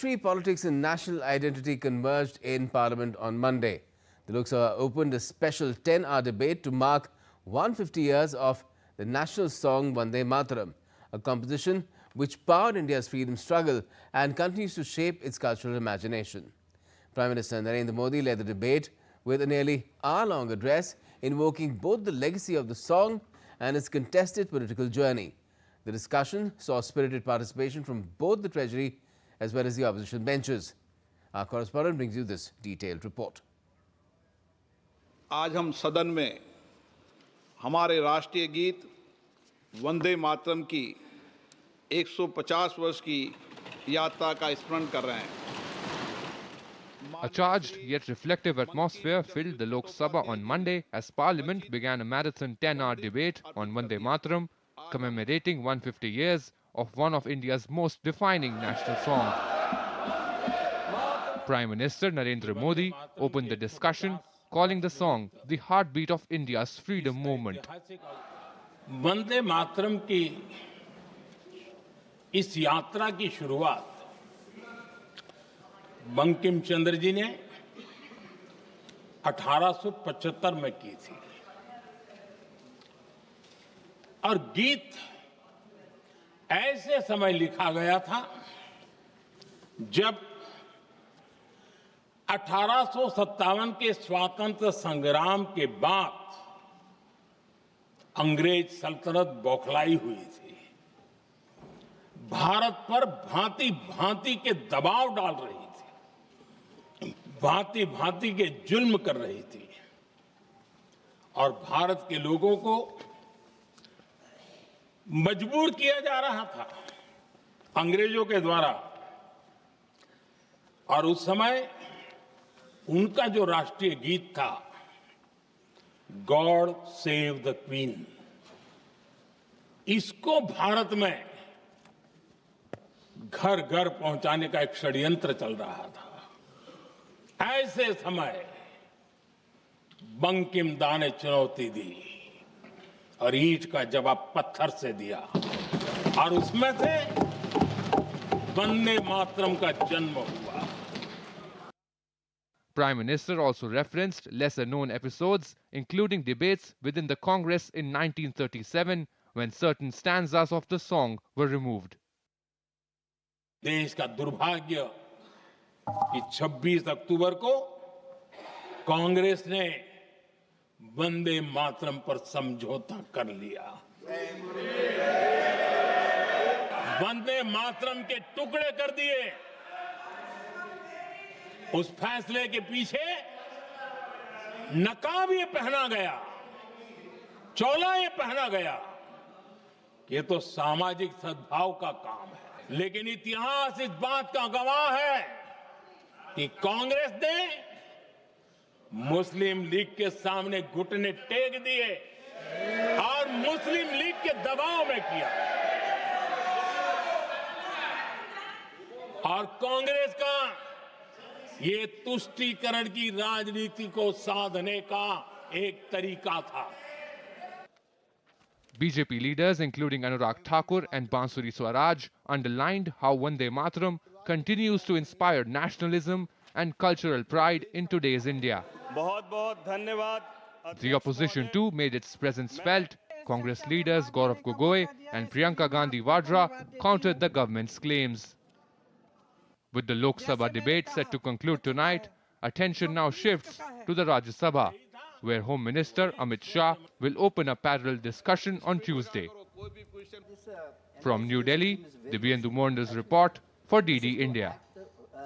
Tree politics and national identity converged in Parliament on Monday. The Lok Sabha opened a special 10-hour debate to mark 150 years of the national song Vande Mataram, a composition which powered India's freedom struggle and continues to shape its cultural imagination. Prime Minister Narendra Modi led the debate with a nearly hour-long address invoking both the legacy of the song and its contested political journey. The discussion saw spirited participation from both the Treasury as well as the opposition benches. Our correspondent brings you this detailed report. आज हम सदन में हमारे राष्ट्रीय गीत वंदे मातरम की 150 वर्ष की यात्रा का स्मरण कर रहे हैं. A charged yet reflective atmosphere filled the Lok Sabha on Monday as Parliament began a marathon 10-hour debate on Vande Mataram, commemorating 150 years of one of India's most defining national songs. Prime Minister Narendra Modi opened the discussion, calling the song the heartbeat of India's freedom movement. Vande Mataram की इस यात्रा की शुरुआत बंकिम चंद्र जी ने 1875 में की थी और गीत ऐसे समय लिखा गया था जब 1857 के स्वातंत्र संग्राम के बाद अंग्रेज सल्तनत बौखलाई हुई थी, भारत पर भांति भांति के दबाव डाल रही थी, भांति भांति के जुल्म कर रही थी और भारत के लोगों को मजबूर किया जा रहा था अंग्रेजों के द्वारा. और उस समय उनका जो राष्ट्रीय गीत था, गॉड सेव द क्वीन, इसको भारत में घर घर पहुंचाने का एक षड्यंत्र चल रहा था. ऐसे समय बंकिम दा ने चुनौती दी और ईंट का जवाब पत्थर से दिया और उसमें से वंदे मातरम का जन्म हुआ. Prime Minister also referenced lesser-known episodes, including debates within the Congress in 1937 when certain stanzas of the song were removed. देश का दुर्भाग्य कि 26 अक्टूबर को कांग्रेस ने वंदे मातरम पर समझौता कर लिया. वंदे मातरम के टुकड़े कर दिए. उस फैसले के पीछे नकाब ये पहना गया, चोला ये पहना गया. ये तो सामाजिक सद्भाव का काम है, लेकिन इतिहास इस बात का गवाह है कि कांग्रेस ने मुस्लिम लीग के सामने घुटने टेक दिए और मुस्लिम लीग के दबाव में किया. और कांग्रेस का ये तुष्टीकरण की राजनीति को साधने का एक तरीका था. BJP leaders including Anurag Thakur and Bansuri Swaraj underlined how Vande Mataram continues to inspire nationalism and cultural pride in today's India. The opposition too made its presence felt. Congress leaders Gaurav Gogoi and Priyanka Gandhi Vadra countered the government's claims. With the Lok Sabha debate set to conclude tonight, attention now shifts to the Rajya Sabha, where Home Minister Amit Shah will open a parallel discussion on Tuesday. From New Delhi, Divyendu Mondel's report for DD India.